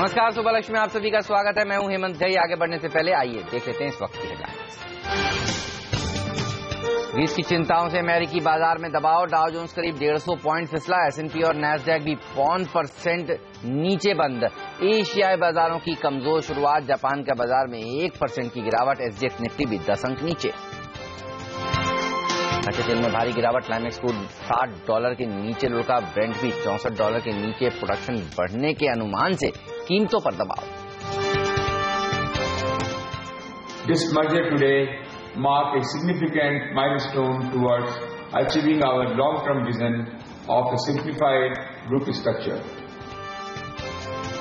नमस्कार, सुबह लक्ष्मी में आप सभी का स्वागत है। मैं हूं हेमंत जय। आगे बढ़ने से पहले आइए देख लेते हैं इस वक्त की हेडलाइंस। ग्रीस की चिंताओं से अमेरिकी बाजार में दबाव। डाउ जोन्स करीब 150 पॉइंट फिसला। S&P और नैस्डैक भी 0.5% नीचे बंद। एशियाई बाजारों की कमजोर शुरुआत। जापान के बाजार में 1% की गिरावट। SGX निफ्टी भी 10 अंक नीचे। कच्चे तेल में भारी गिरावट। लाइमेक्स क्रूड $60 के नीचे लुढ़का। ब्रेंट भी $64 के नीचे। प्रोडक्शन बढ़ने के अनुमान से कीमतों पर दबाव। This merger today mark a significant milestone towards achieving our long-term vision of a simplified group structure.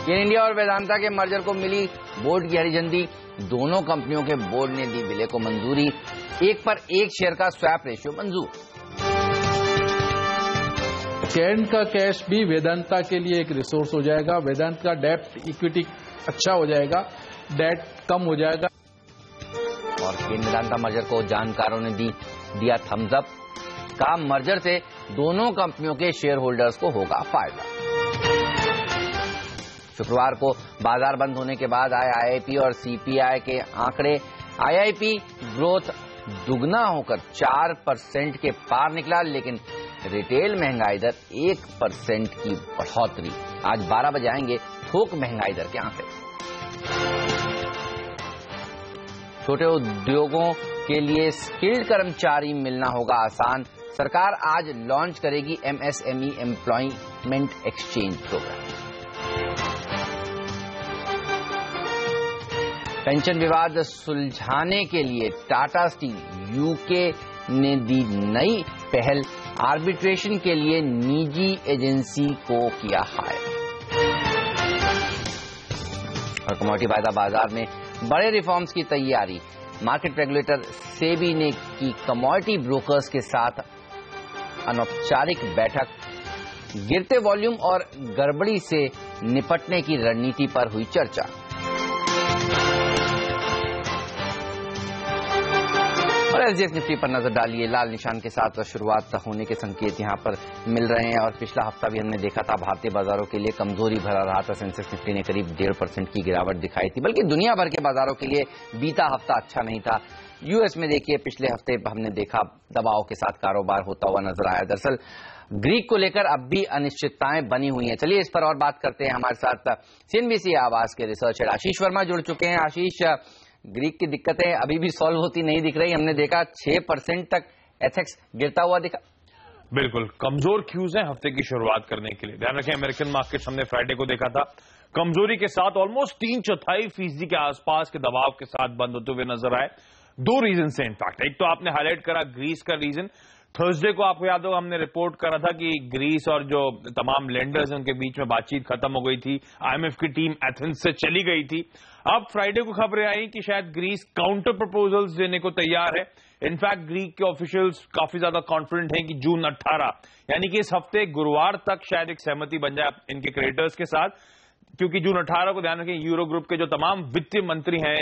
GAIL India और वेदांता के मर्जर को मिली बोर्ड की हरी झंडी। दोनों कंपनियों के बोर्ड ने दी विलय को मंजूरी। 1 पर 1 शेयर का स्वैप रेशियो मंजूर। चैन का कैश भी वेदांता के लिए एक रिसोर्स हो जाएगा। वेदांत का डेब्ट इक्विटी अच्छा हो जाएगा, डेट कम हो जाएगा। और गेल वेदांता मर्जर को जानकारों ने दिया थम्स अप। कहा मर्जर से दोनों कंपनियों के शेयर होल्डर्स को होगा फायदा। शुक्रवार को बाजार बंद होने के बाद आए IIP और CPI के आंकड़े। IIP ग्रोथ दुगना होकर 4% के पार निकला, लेकिन रिटेल महंगाई दर 1% की बढ़ोतरी। आज 12 बजे आएंगे थोक महंगाई दर के आंकड़े। छोटे उद्योगों के लिए स्किल्ड कर्मचारी मिलना होगा आसान। सरकार आज लॉन्च करेगी MSME employment exchange programme. Pension विवाद सुलझाने के लिए टाटा स्टील UK ने दी नई पहल। आर्बिट्रेशन के लिए निजी एजेंसी को किया हायर। और कमोडिटी वायदा बाजार में बड़े रिफॉर्म्स की तैयारी। मार्केट रेगुलेटर सेबी ने की कमोडिटी ब्रोकर्स के साथ अनौपचारिक बैठक। गिरते वॉल्यूम और गड़बड़ी से निपटने की रणनीति पर हुई चर्चा। और SGX निफ्टी पर नजर डालिए। लाल निशान के साथ शुरुआत होने के संकेत यहां पर मिल रहे हैं। और पिछला हफ्ता भी हमने देखा था भारतीय बाजारों के लिए कमजोरी भरा रहा था। सेंसेक्स निफ्टी ने करीब 1.5% की गिरावट दिखाई थी, बल्कि दुनिया भर के बाजारों के लिए बीता हफ्ता अच्छा नहीं था। US में देखिए पिछले हफ्ते हमने देखा दबाव के साथ कारोबार होता हुआ नजर आया। दरअसल ग्रीक को लेकर अब भी अनिश्चितताएं बनी हुई हैं। चलिए इस पर और बात करते हैं। हमारे साथ CNBC आवाज के रिसर्चर आशीष वर्मा जुड़ चुके हैं। आशीष, ग्रीक की दिक्कतें अभी भी सॉल्व होती नहीं दिख रही। हमने देखा 6% तक एथेक्स गिरता हुआ दिखा। बिल्कुल कमजोर क्यूज हैं हफ्ते की शुरुआत करने के लिए। ध्यान रखें अमेरिकन मार्केट्स हमने फ्राइडे को देखा था कमजोरी के साथ ऑलमोस्ट 3/4% के आसपास के दबाव के साथ बंद होते हुए नजर आए। 2 रीजन से इनफैक्ट। एक तो आपने हाईलाइट करा ग्रीस का रीजन। थर्सडे को आपको याद होगा हमने रिपोर्ट करा था कि ग्रीस और जो तमाम लेंडर्स हैं उनके बीच में बातचीत खत्म हो गई थी। IMF की टीम एथेंस से चली गई थी। अब फ्राइडे को खबरें आई कि शायद ग्रीस काउंटर प्रपोजल्स देने को तैयार है। इनफैक्ट ग्रीक के ऑफिशियल्स काफी ज्यादा कॉन्फिडेंट हैं कि जून 18 यानी कि इस हफ्ते गुरुवार तक शायद एक सहमति बन जाए इनके क्रेडिटर्स के साथ, क्योंकि जून 18 को ध्यान रखें यूरो ग्रुप के जो तमाम वित्तीय मंत्री हैं,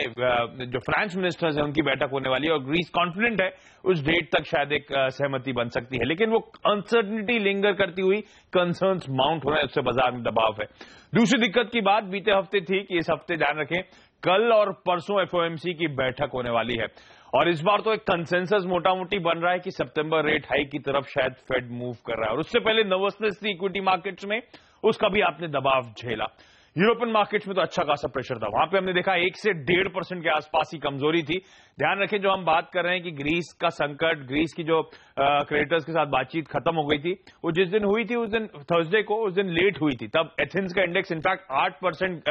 जो फाइनेंस मिनिस्टर्स हैं, उनकी बैठक होने वाली है और ग्रीस कॉन्फिडेंट है उस डेट तक शायद एक सहमति बन सकती है। लेकिन वो अनसर्टनिटी लिंगर करती हुई कंसर्न्स माउंट हो रहे हैं, उससे बाजार में दबाव है। दूसरी दिक्कत की बात बीते हफ्ते थी कि इस हफ्ते ध्यान रखें कल और परसों FOMC की बैठक होने वाली है और इस बार तो एक कंसेंसस मोटा मोटी बन रहा है कि सितंबर रेट हाइक की तरफ शायद फेड मूव कर रहा है। और उससे पहले नर्वसनेस थी इक्विटी मार्केट्स में, उसका भी आपने दबाव झेला। यूरोपियन मार्केट्स में तो अच्छा खासा प्रेशर था। वहां पे हमने देखा 1 से 1.5% के आसपास ही कमजोरी थी। ध्यान रखें जो हम बात कर रहे हैं कि ग्रीस का संकट, ग्रीस की जो क्रेडिटर्स के साथ बातचीत खत्म हो गई थी, वो जिस दिन हुई थी उस दिन थर्सडे को, उस दिन लेट हुई थी। तब एथेंस का इंडेक्स इनफैक्ट 8%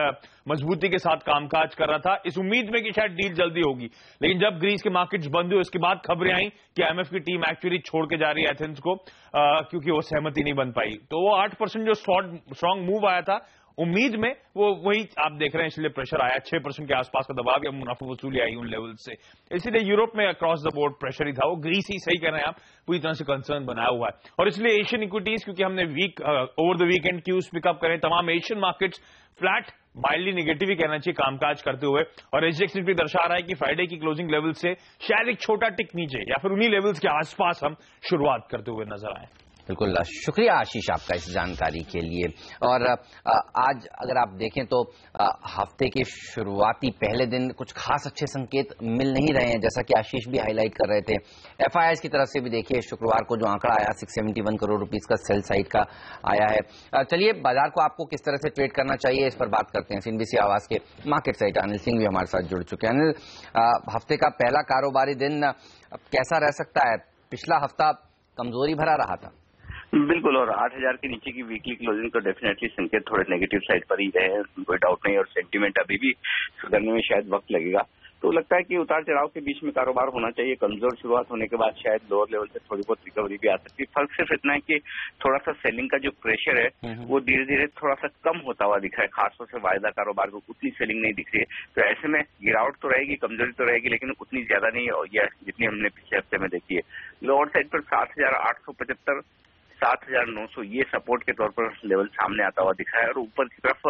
मजबूती के साथ कामकाज कर रहा था, इस उम्मीद में कि शायद डील जल्दी होगी। लेकिन जब ग्रीस के मार्केट्स बंद हुए उसके बाद खबरें आई कि IMF की टीम एक्चुअली छोड़ के जा रही है एथेंस को क्योंकि वो सहमति नहीं बन पाई। तो वो 8% जो स्ट्रॉन्ग मूव आया था, उम्मीद में वो वही आप देख रहे हैं, इसलिए प्रेशर आया। 6% के आसपास का दबाव या मुनाफा वसूली आई उन लेवल से। इसलिए यूरोप में अक्रॉस द बोर्ड प्रेशर ही था। वो ग्रीस ही सही कर रहे हैं आप, पूरी तरह से कंसर्न बनाया हुआ है। और इसलिए एशियन इक्विटीज, क्योंकि हमने over the weekend cues pick up करें, तमाम Asian markets flat mildly negative ही कहना चाहिए कामकाज करते हुए। और SGX निफ्टी दर्शा रहा है कि फ्राइडे की क्लोजिंग लेवल से शायद एक छोटा टिक नीचे या फिर उन्हीं लेवल्स के आसपास हम शुरुआत करते हुए नजर आए। बिल्कुल, शुक्रिया आशीष आपका इस जानकारी के लिए। और आज अगर आप देखें तो हफ्ते के शुरुआती पहले दिन कुछ खास अच्छे संकेत मिल नहीं रहे हैं, जैसा कि आशीष भी हाईलाइट कर रहे थे। एफआईआई की तरफ से भी देखिए शुक्रवार को जो आंकड़ा आया 671 करोड़ रुपीस का सेल साइड का आया है। चलिए बाजार को आपको किस तरह से ट्रेड करना चाहिए इस पर बात करते हैं। सीएनबीसी आवाज के मार्केट साइट अनिल सिंह भी हमारे साथ जुड़ चुके हैं। अनिल, हफ्ते का पहला कारोबारी दिन कैसा रह सकता है? पिछला हफ्ता कमजोरी भरा रहा था। बिल्कुल, और 8,000 के नीचे की वीकली क्लोजिंग तो डेफिनेटली संकेत थोड़े नेगेटिव साइड पर ही रहे, कोई डाउट नहीं, और सेंटीमेंट अभी भी सुधरने में शायद वक्त लगेगा। तो लगता है कि उतार चढ़ाव के बीच में कारोबार होना चाहिए। कमजोर शुरुआत होने के बाद शायद लोअर लेवल से थोड़ी बहुत रिकवरी भी आ सकती है। फर्क सिर्फ इतना है कि थोड़ा सा सेलिंग का जो प्रेशर है वो धीरे धीरे थोड़ा सा कम होता हुआ दिख रहा है, खासतौर से वायदा कारोबार को उतनी सेलिंग नहीं दिख रही है। तो ऐसे में गिरावट तो रहेगी, कमजोरी तो रहेगी, लेकिन उतनी ज्यादा नहीं है जितनी हमने पिछले हफ्ते में देखी है। लोअर साइड पर 7,875 7,900 ये सपोर्ट के तौर पर लेवल सामने आता हुआ दिख रहा है, और ऊपर की तरफ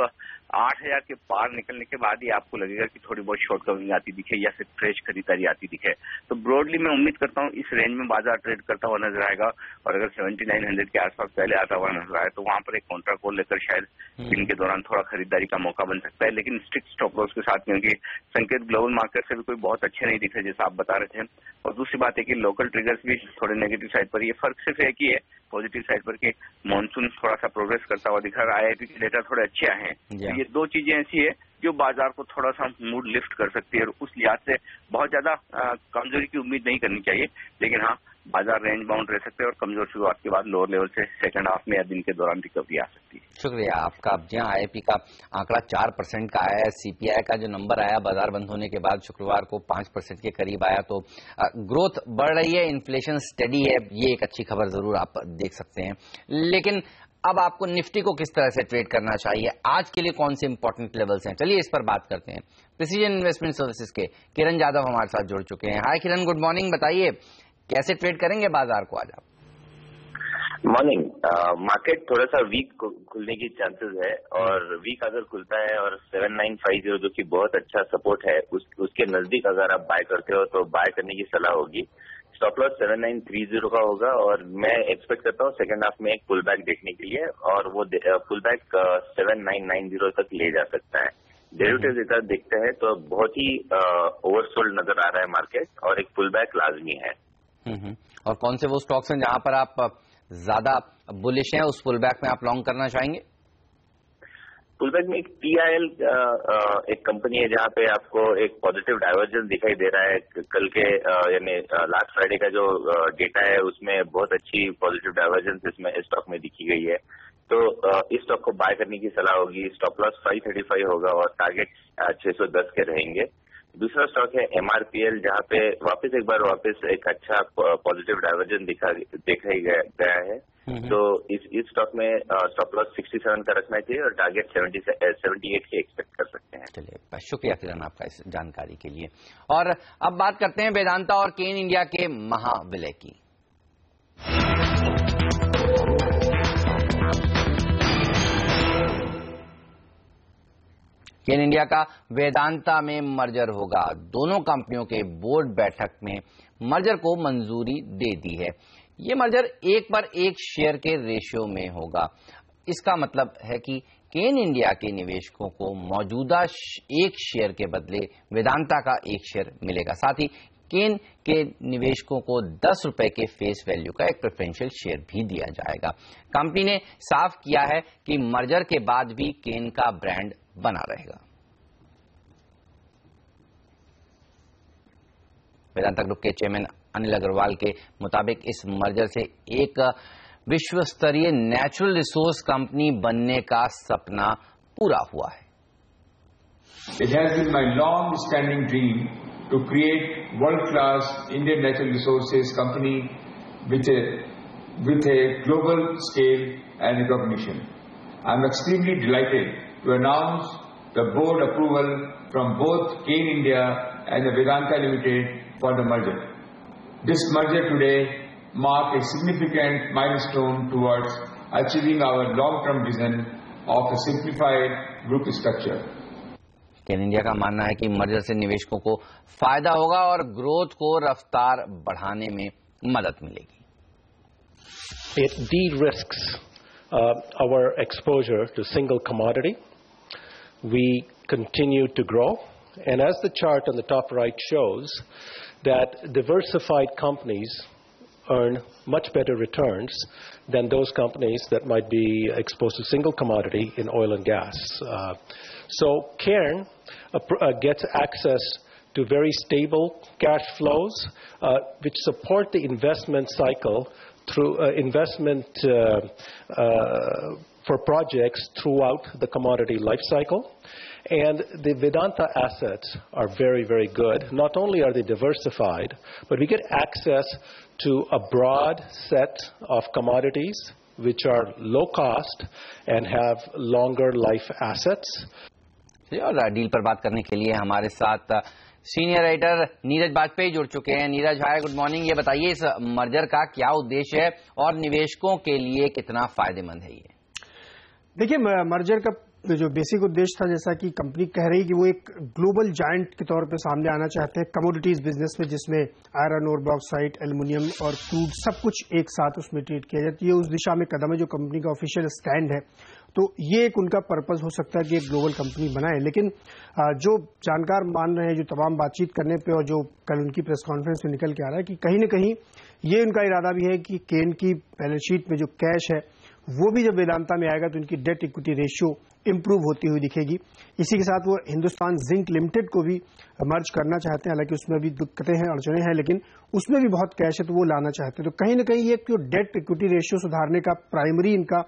8,000 के पार निकलने के बाद ही आपको लगेगा कि थोड़ी बहुत शॉर्ट कवरिंग आती दिखे या फिर फ्रेश खरीदारी आती दिखे। तो ब्रॉडली मैं उम्मीद करता हूँ इस रेंज में बाजार ट्रेड करता हुआ नजर आएगा, और अगर 7900 के आसपास पहले आता हुआ नजर आए तो वहां पर एक कॉन्ट्रा कॉल लेकर शायद दिन के दौरान थोड़ा खरीदारी का मौका बन सकता है, लेकिन स्ट्रिक्ट स्टॉप लॉस के साथ, क्योंकि संकेत ग्लोबल मार्केट से भी कोई बहुत अच्छे नहीं दिख रहे जैसा आप बता रहे थे। और दूसरी बात है कि लोकल ट्रिगर्स भी थोड़े नेगेटिव साइड पर, ये फर्क सिर्फ एक ही है पॉजिटिव साइड पर कि मानसून थोड़ा सा प्रोग्रेस करता हुआ दिखा रहा है, आईआईपी के डेटा थोड़े अच्छे आए हैं। तो ये दो चीजें ऐसी है जो बाजार को थोड़ा सा मूड लिफ्ट कर सकती है, और उस लिहाज से बहुत ज्यादा कमजोरी की उम्मीद नहीं करनी चाहिए, लेकिन हाँ बाजार रेंज बाउंड रह सकते हैं, और कमजोर शुरुआत के बाद लोअर लेवल से सेकंड हाफ में या दिन के दौरान रिकवरी आ सकती है। शुक्रिया आपका। जहाँ आईआईपी का आंकड़ा 4% का आया है, सीपीआई का जो नंबर आया बाजार बंद होने के बाद शुक्रवार को 5% के करीब आया, तो ग्रोथ बढ़ रही है, इन्फ्लेशन स्टेडी है, ये एक अच्छी खबर जरूर आप देख सकते हैं। लेकिन अब आपको निफ्टी को किस तरह से ट्रेड करना चाहिए, आज के लिए कौन से इंपॉर्टेंट लेवल्स हैं, चलिए इस पर बात करते हैं। प्रिसीजन इन्वेस्टमेंट सर्विसेज के किरण यादव हमारे साथ जुड़ चुके हैं। हाय किरण, गुड मॉर्निंग। बताइए कैसे ट्रेड करेंगे बाजार को आज आप? मॉर्निंग। मार्केट थोड़ा सा वीक खुलने की चांसेस है, और वीक अगर खुलता है और 7950 जो कि बहुत अच्छा सपोर्ट है उसके नजदीक अगर आप बाय करते हो तो बाय करने की सलाह होगी। स्टॉप लॉस 7930 का होगा, और मैं एक्सपेक्ट करता हूँ सेकंड हाफ में एक पुल बैक देखने के लिए, और वो पुल बैक 7990 तक ले जा सकता है। डेरिवेटिव डेटा देखते हैं तो बहुत ही ओवरसोल्ड नजर आ रहा है मार्केट, और एक पुल बैक लाजमी है। और कौन से वो स्टॉक्स हैं जहां पर आप ज्यादा बुलिश हैं, उस पुल बैक में आप लॉन्ग करना चाहेंगे? पुलबैक में एक टीआईएल एक कंपनी है जहां पे आपको एक पॉजिटिव डाइवर्जेंस दिखाई दे रहा है। कल के यानी लास्ट फ्राइडे का जो डेटा है उसमें बहुत अच्छी पॉजिटिव डाइवर्जेंस इसमें स्टॉक में दिखी गई है, तो इस स्टॉक को बाय करने की सलाह होगी। स्टॉप लॉस 535 होगा और टारगेट 610 के रहेंगे। दूसरा स्टॉक है एमआरपीएल, जहां पे वापस एक अच्छा पॉजिटिव डाइवर्जेंस देखा गया है। तो इस स्टॉक में स्टॉप लॉस 67 का रखना चाहिए, और टारगेट 78 के एक्सपेक्ट कर सकते हैं। चलिए, शुक्रिया किरण आपका इस जानकारी के लिए। और अब बात करते हैं वेदांता और केन इंडिया के महाविलय की। केन इंडिया का वेदांता में मर्जर होगा। दोनों कंपनियों के बोर्ड बैठक में मर्जर को मंजूरी दे दी है। ये मर्जर 1 पर 1 शेयर के रेशियो में होगा। इसका मतलब है कि केन इंडिया के निवेशकों को मौजूदा 1 शेयर के बदले वेदांता का 1 शेयर मिलेगा। साथ ही केन के निवेशकों को 10 रुपए के फेस वैल्यू का एक प्रेफरेंशियल शेयर भी दिया जाएगा। कंपनी ने साफ किया है कि मर्जर के बाद भी केन का ब्रांड बना रहेगा। वेदांता ग्रुप के चेयरमैन अनिल अग्रवाल के मुताबिक इस मर्जर से एक विश्व स्तरीय नेचुरल रिसोर्स कंपनी बनने का सपना पूरा हुआ है। It has been my long-standing dream to create world-class Indian natural resources company with a global scale and recognition. I am extremely delighted to announce the board approval from both Kain India and the Vedanta Limited for the merger. This merger today marks a significant milestone towards achieving our long-term vision of a simplified group structure. Cairn India का मानना है कि merger से निवेशकों को फायदा होगा और ग्रोथ को रफ्तार बढ़ाने में मदद मिलेगी। It de-risks our exposure to single commodity. We continue to grow, and as the chart on the top right shows, that diversified companies earn much better returns than those companies that might be exposed to single commodity in oil and gas. So Cairn gets access to very stable cash flows, which support the investment cycle through investment for projects throughout the commodity life cycle. And the Vedanta assets are very, very good. Not only are they diversified, but we get access to a broad set of commodities which are low cost and have longer life assets. और deal पर बात करने के लिए हमारे साथ senior writer Neeraj Bajpayee जुड़ चुके हैं। नीरज भाई, गुड मॉर्निंग। ये बताइए, इस मर्जर का क्या उद्देश्य है और निवेशकों के लिए कितना फायदेमंद है ये? देखिए, मर्जर का जो बेसिक उद्देश्य था, जैसा कि कंपनी कह रही कि वो एक ग्लोबल जायंट के तौर पे सामने आना चाहते हैं कमोडिटीज बिजनेस में, जिसमें आयरन और बॉक्साइट, एल्युमिनियम और क्रूड सब कुछ एक साथ उसमें ट्रीट किया जाता है। ये उस दिशा में कदम है जो कंपनी का ऑफिशियल स्टैंड है। तो ये एक उनका पर्पस हो सकता है कि एक ग्लोबल कंपनी बनाए। लेकिन जो जानकार मान रहे हैं, जो तमाम बातचीत करने पे और जो कल उनकी प्रेस कॉन्फ्रेंस में निकल के आ रहा है, कि कहीं न कहीं ये उनका इरादा भी है कि केन की बैलेंस शीट में जो कैश है वो भी जब वेदांता में आएगा तो उनकी डेट इक्विटी रेशियो इंप्रूव होती हुई दिखेगी। इसी के साथ वो हिंदुस्तान जिंक लिमिटेड को भी मर्ज करना चाहते हैं, हालांकि उसमें भी दिक्कतें हैं, अड़चने हैं, लेकिन उसमें भी बहुत कैश है तो वो लाना चाहते हैं। तो कहीं ना कहीं ये जो डेट इक्विटी रेशियो सुधारने का प्राइमरी इनका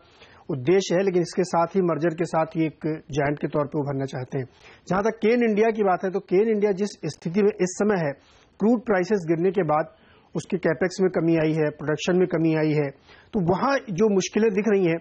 उद्देश्य है, लेकिन इसके साथ ही मर्जर के साथ ही एक जायंट के तौर पर उभरना चाहते हैं। जहां तक केन इंडिया की बात है, तो केन इंडिया जिस स्थिति में इस समय है, क्रूड प्राइसेस गिरने के बाद उसके कैपेक्स में कमी आई है, प्रोडक्शन में कमी आई है, तो वहां जो मुश्किलें दिख रही हैं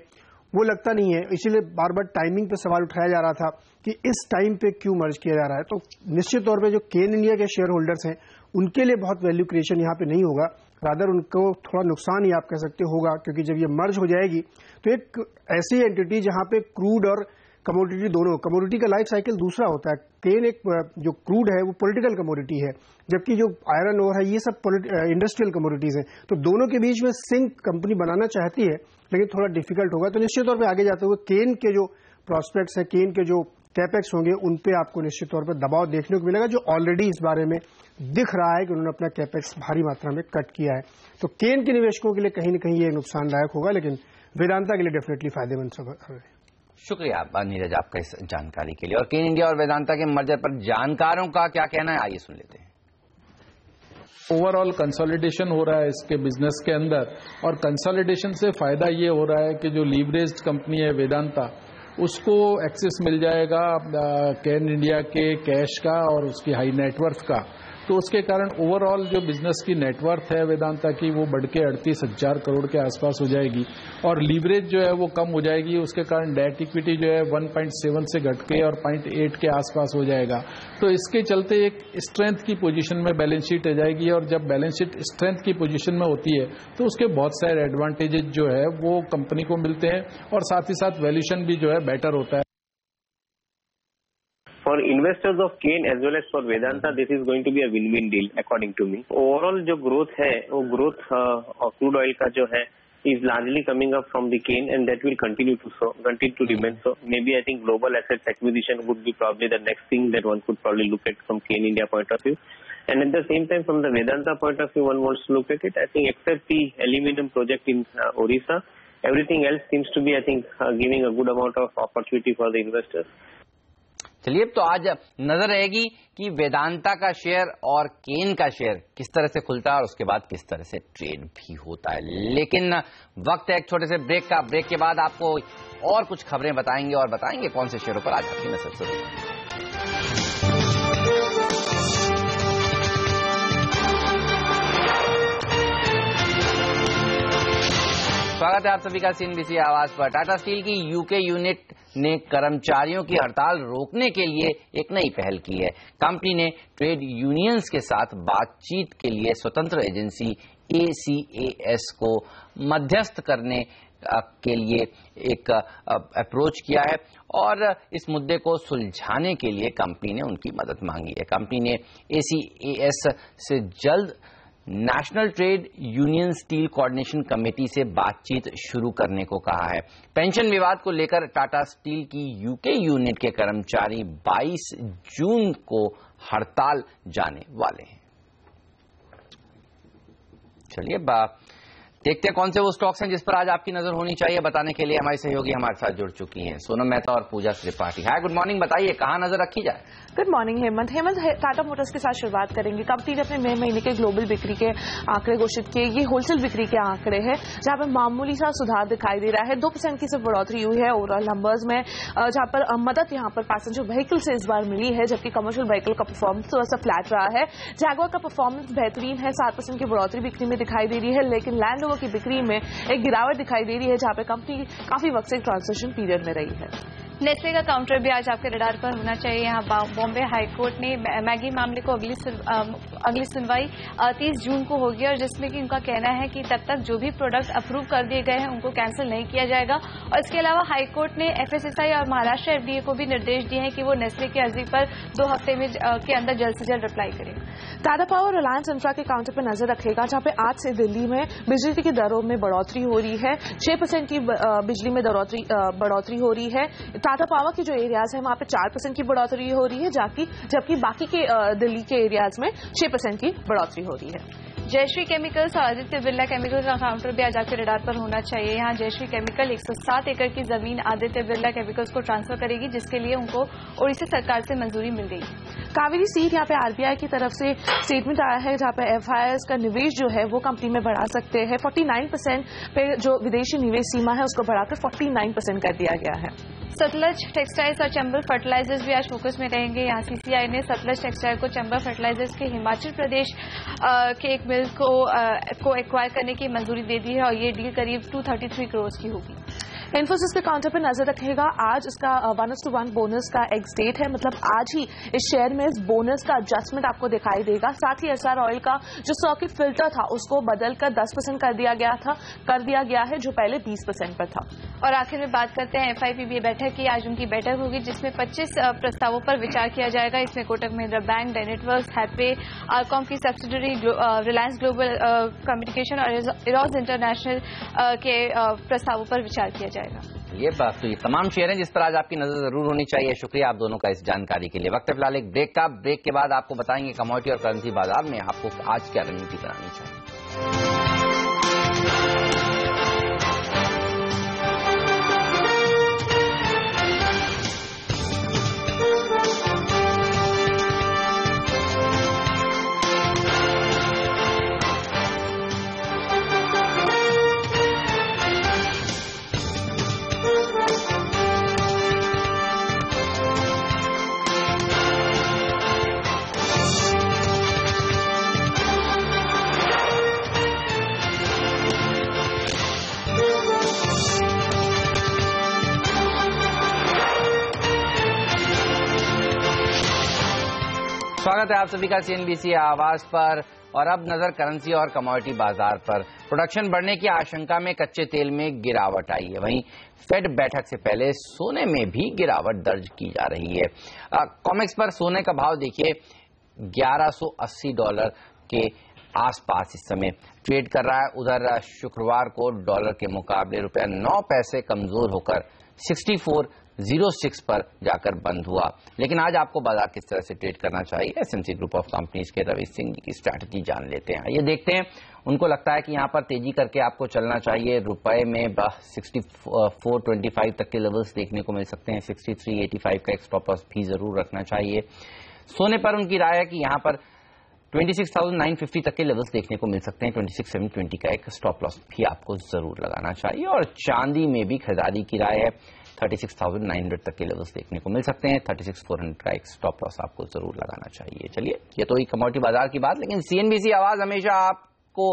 वो लगता नहीं है। इसीलिए बार बार टाइमिंग पे सवाल उठाया जा रहा था कि इस टाइम पे क्यों मर्ज किया जा रहा है। तो निश्चित तौर पे जो केन इंडिया के शेयर होल्डर्स हैं उनके लिए बहुत वैल्यू क्रिएशन यहाँ पे नहीं होगा, रादर उनको थोड़ा नुकसान ही आप कह सकते होगा, क्योंकि जब ये मर्ज हो जाएगी तो एक ऐसी एंटिटी जहां पे क्रूड और कमोडिटी दोनों, कमोडिटी का लाइफ साइकिल दूसरा होता है। केन एक जो क्रूड है वो पॉलिटिकल कमोडिटी है, जबकि जो आयरन ओर है ये सब इंडस्ट्रियल कमोडिटीज हैं। तो दोनों के बीच में सिंक कंपनी बनाना चाहती है, लेकिन थोड़ा डिफिकल्ट होगा। तो निश्चित तौर पर आगे जाते हुए केन के जो प्रोस्पेक्ट्स है, केन के जो कैपेक्स होंगे, उन पे आपको निश्चित तौर पर दबाव देखने को मिलेगा, जो ऑलरेडी इस बारे में दिख रहा है कि उन्होंने अपना कैपेक्स भारी मात्रा में कट किया है। तो केन के निवेशकों के लिए कहीं न कहीं ये नुकसानदायक होगा, लेकिन वेदांता के लिए डेफिनेटली फायदेमंद है। शुक्रिया नीरज आपका इस जानकारी के लिए। और केन इंडिया और वेदांता के मर्जर पर जानकारों का क्या कहना है, आइए सुन लेते हैं। ओवरऑल कंसोलिडेशन हो रहा है इसके बिजनेस के अंदर, और कंसोलिडेशन से फायदा ये हो रहा है कि जो लीवरेज्ड कंपनी है वेदांता, उसको एक्सेस मिल जाएगा केन इंडिया के कैश का और उसकी हाई नेटवर्थ का। तो उसके कारण ओवरऑल जो बिजनेस की नेटवर्थ है वेदांता की, वो बढ़ के 38,000 करोड़ के आसपास हो जाएगी, और लीवरेज जो है वो कम हो जाएगी। उसके कारण डेट इक्विटी जो है 1.7 से घट के और 0.8 के आसपास हो जाएगा। तो इसके चलते एक स्ट्रेंथ की पोजीशन में बैलेंस शीट आ जाएगी, और जब बैलेंस शीट स्ट्रेंथ की पोजीशन में होती है तो उसके बहुत सारे एडवांटेजेस जो है वो कंपनी को मिलते हैं, और साथ ही साथ वैल्यूएशन भी जो है बेटर होता है। For investors of Cain as well as for Vedanta, this is going to be a win-win deal, according to me. Overall, जो growth है, वो growth of crude oil का जो है, is largely coming up from the Cain, and that will continue to remain so. Maybe I think global assets acquisition would be probably the next thing that one could probably look at from Cain India point of view. And at the same time, from the Vedanta point of view, one wants to look at it. I think except the aluminum project in Orissa, everything else seems to be, I think, giving a good amount of opportunity for the investors. चलिए, तो आज नजर रहेगी कि वेदांता का share और केन का share किस तरह से खुलता है और उसके बाद किस तरह से ट्रेड भी होता है। लेकिन वक्त है एक छोटे से ब्रेक का। ब्रेक के बाद आपको और कुछ खबरें बताएंगे और बताएंगे कौन से शेयरों पर आज आपकी नजर से। स्वागत है आप सभी का सीएनबीसी आवाज पर। टाटा स्टील की यूके यूनिट ने कर्मचारियों की हड़ताल रोकने के लिए एक नई पहल की है। कंपनी ने ट्रेड यूनियंस के साथ बातचीत के लिए स्वतंत्र एजेंसी ACAS को मध्यस्थ करने के लिए एक अप्रोच किया है, और इस मुद्दे को सुलझाने के लिए कंपनी ने उनकी मदद मांगी है। कंपनी ने ACAS से जल्द national trade union steel coordination committee से बातचीत शुरू करने को कहा है। पेंशन विवाद को लेकर टाटा स्टील की यूके यूनिट के कर्मचारी 22 जून को हड़ताल जाने वाले हैं। चलिए देखते हैं कौन से वो स्टॉक्स हैं जिस पर आज आपकी नजर होनी चाहिए। बताने के लिए हमारी सहयोगी हमारे साथ जुड़ चुकी हैं सोनम मेहता और पूजा त्रिपाठी। हाय, गुड मॉर्निंग। बताइए कहां नजर रखी जाए। Good morning Hemant. Tata Motors के साथ शुरुआत करेंगे। कंपनी ने अपने मई महीने के ग्लोबल बिक्री के आंकड़े घोषित किए। ये होलसेल बिक्री के आंकड़े हैं जहां पर मामूली सा सुधार दिखाई दे रहा है। 2% की सिर्फ बढ़ोतरी हुई है ओवरऑल नंबर्स में, जहां पर मदद यहां पर पैसेंजर व्हीकल से इस बार मिली है, जबकि कमर्शियल व्हीकल का परफॉर्मेंस थोड़ा सा फ्लैट रहा है। जैगुआर का परफॉर्मेंस बेहतरीन है, 7% की बढ़ोतरी बिक्री में दिखाई दे रही है, लेकिन लैंड रोवर की बिक्री में एक गिरावट दिखाई दे रही है, जहां पर कंपनी काफी वक्त से ट्रांजिशन पीरियड में रही है। नेस्ले का काउंटर भी आज आपके रडार पर होना चाहिए। यहाँ बॉम्बे हाईकोर्ट ने मैगी मामले को अगली सुनवाई 30 जून को होगी, और जिसमें कि उनका कहना है कि तब तक जो भी प्रोडक्ट अप्रूव कर दिए गए हैं उनको कैंसिल नहीं किया जाएगा। और इसके अलावा हाईकोर्ट ने FSSAI और महाराष्ट्र FDA को भी निर्देश दिए हैं कि वो नेस्ले की अर्जी पर 2 हफ्ते में के अंदर जल्द से जल्द रिप्लाई करें। टाटा पावर रिलायंस इंफ्रा के काउंटर पर नजर रखेगा, जहां पे आज से दिल्ली में बिजली की दरों में बढ़ोतरी हो रही है। 6% की बिजली में बढ़ोतरी हो रही है। टाटा पावर के जो एरियाज है वहां पे 4% की बढ़ोतरी हो रही है, जबकि बाकी के दिल्ली के एरियाज में 6% की बढ़ोतरी हो रही है। जयश्री केमिकल्स और आदित्य बिरला केमिकल्स का काउंटर भी आज आपके रडार पर होना चाहिए। यहाँ जयश्री केमिकल 107 एकड़ की जमीन आदित्य बिरला केमिकल्स को ट्रांसफर करेगी, जिसके लिए उनको ओडिशा सरकार से मंजूरी मिल गई। कावेरी सीड यहाँ पे RBI की तरफ से स्टेटमेंट आया है, जहाँ पे FIIs का निवेश जो है वो कंपनी में बढ़ा सकते हैं। 49% पे जो विदेशी निवेश सीमा है उसको बढ़ाकर 49% कर दिया गया है। सतलज टेक्सटाइल्स और चंबल फर्टिलाइजर्स भी आज फोकस में रहेंगे। यहाँ CCI ने सतलज टेक्सटाइल को चंबल फर्टिलाइजर्स के हिमाचल प्रदेश के एक मिल को एक्वायर करने की मंजूरी दे दी है, और ये डील करीब 233 करोड़ की होगी। इन्फोसिस के काउंटर पर नजर रखेगा। आज इसका 1:1 बोनस का एक्स डेट है, मतलब आज ही इस शेयर में इस बोनस का एडजस्टमेंट आपको दिखाई देगा। साथ ही SR ऑयल का जो सर्किट फिल्टर था उसको बदलकर 10% कर दिया गया है, जो पहले 20% पर था। और आखिर में बात करते हैं FIPB बैठक की। आज उनकी बैठक होगी, जिसमें 25 प्रस्तावों पर विचार किया जाएगा। इसमें Kotak Mahindra bank, Den Networks, Hathway, RCom की सब्सिडरी रिलायंस ग्लोबल कम्युनिकेशन और इरोज इंटरनेशनल के प्रस्तावों पर विचार किया जाएगा। ये बात तो ये तमाम शेयर हैं जिस पर आज आपकी नजर जरूर होनी चाहिए। शुक्रिया आप दोनों का इस जानकारी के लिए। वक्त है फिलहाल एक ब्रेक का। ब्रेक के बाद आपको बताएंगे कमोडिटी और करेंसी बाजार में आपको आज क्या रणनीति बनानी चाहिए। स्वागत है आप सभी का CNBC आवाज पर। और अब नजर करेंसी और कमोडिटी बाजार पर। प्रोडक्शन बढ़ने की आशंका में कच्चे तेल में गिरावट आई है। वहीं फेड बैठक से पहले सोने में भी गिरावट दर्ज की जा रही है। कॉमेक्स पर सोने का भाव देखिए $1180 के आसपास इस समय ट्रेड कर रहा है। उधर शुक्रवार को डॉलर के मुकाबले रुपया 9 पैसे कमजोर होकर 64.06 पर जाकर बंद हुआ। लेकिन आज आपको बाजार किस तरह से ट्रेड करना चाहिए, SMC ग्रुप ऑफ कंपनीज के रवि सिंह की स्ट्रैटेजी जान लेते हैं। ये देखते हैं उनको लगता है कि यहाँ पर तेजी करके आपको चलना चाहिए। रुपए में 64.25 तक के लेवल्स देखने को मिल सकते हैं। 63.85 का एक स्टॉप लॉस भी जरूर रखना चाहिए। सोने पर उनकी राय है कि यहाँ पर 26,950 तक के लेवल्स देखने को मिल सकते हैं। 26,720 का एक स्टॉप लॉस भी आपको जरूर लगाना चाहिए। और चांदी में भी खरीदारी की राय है। 36,900 तक के लेवल्स देखने को मिल सकते हैं। 36,400 का एक स्टॉप लॉस आपको जरूर लगाना चाहिए। चलिए, ये तो ही कमोडिटी बाजार की बात। लेकिन CNBC आवाज हमेशा आपको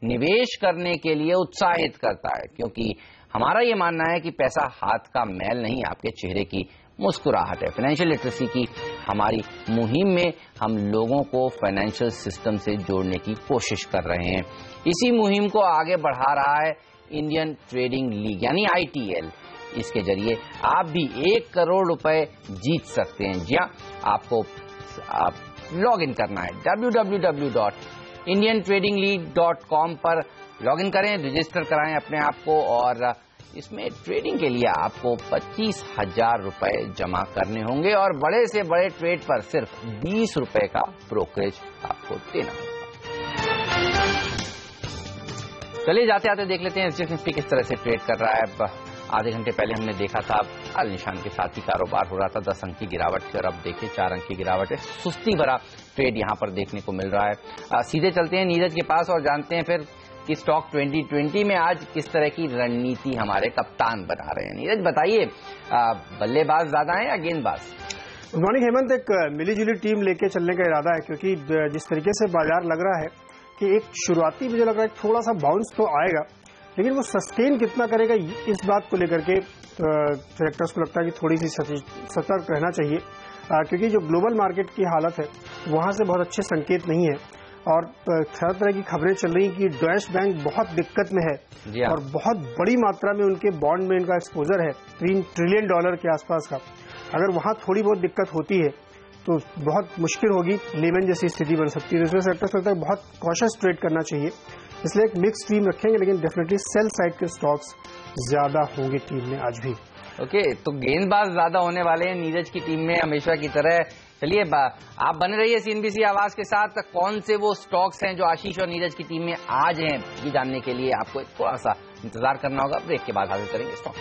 निवेश करने के लिए उत्साहित करता है, क्योंकि हमारा ये मानना है कि पैसा हाथ का मैल नहीं, आपके चेहरे की मुस्कुराहट है। फाइनेंशियल लिटरेसी की हमारी मुहिम में हम लोगों को फाइनेंशियल सिस्टम से जोड़ने की कोशिश कर रहे हैं। इसी मुहिम को आगे बढ़ा रहा है इंडियन ट्रेडिंग लीग यानी ITL। इसके जरिए आप भी 1 करोड़ रुपए जीत सकते हैं। जी हाँ, आपको लॉग इन करना है www.itl.com indiantradinglead.com पर लॉगिन करें, रजिस्टर कराएं अपने आप को और इसमें ट्रेडिंग के लिए आपको 25,000 रुपए जमा करने होंगे और बड़े से बड़े ट्रेड पर सिर्फ 20 रुपए का ब्रोकरेज आपको देना होगा। चलिए जाते आते देख लेते हैं एसजीएक्स निफ्टी किस तरह से ट्रेड कर रहा है। आधे घंटे पहले हमने देखा था लाल निशान के साथ ही कारोबार हो रहा था, 10 अंक की गिरावट थी और अब देखिए 4 अंक की गिरावट है। सुस्ती भरा ट्रेड यहां पर देखने को मिल रहा है। सीधे चलते हैं नीरज के पास और जानते हैं फिर कि स्टॉक 2020 में आज किस तरह की रणनीति हमारे कप्तान बना रहे हैं। नीरज बताइए, बल्लेबाज ज्यादा है या गेंदबाज? गुड मॉर्निंग हेमंत, एक मिलीजुली टीम लेके चलने का इरादा है क्योंकि जिस तरीके से बाजार लग रहा है कि एक शुरुआती मुझे लग रहा है थोड़ा सा बाउंस तो आएगा, लेकिन वो सस्टेन कितना करेगा इस बात को लेकर के डायरेक्टर्स को लगता है कि थोड़ी सी सतर्क रहना चाहिए क्योंकि जो ग्लोबल मार्केट की हालत है वहां से बहुत अच्छे संकेत नहीं है और तरह तरह की खबरें चल रही कि डॉयश बैंक बहुत दिक्कत में है और बहुत बड़ी मात्रा में उनके बॉन्ड में इनका एक्सपोजर है $3 ट्रिलियन के आसपास का। अगर वहां थोड़ी बहुत दिक्कत होती है तो बहुत मुश्किल होगी, लेमन जैसी स्थिति बन सकती है। इसमें सेक्टर्स लगता है बहुत कॉशियस ट्रेड करना चाहिए, इसलिए एक मिक्स टीम रखेंगे, लेकिन डेफिनेटली सेल साइड के स्टॉक्स ज्यादा होंगे टीम में आज भी। ओके, तो गेंदबाज ज्यादा होने वाले हैं नीरज की टीम में हमेशा की तरह। चलिए आप बने रहिए सीएनबीसी आवाज के साथ। कौन से वो स्टॉक्स हैं जो आशीष और नीरज की टीम में आज हैं, ये जानने के लिए आपको थोड़ा सा इंतजार करना होगा। ब्रेक के बाद हाजिर करेंगे स्टॉक।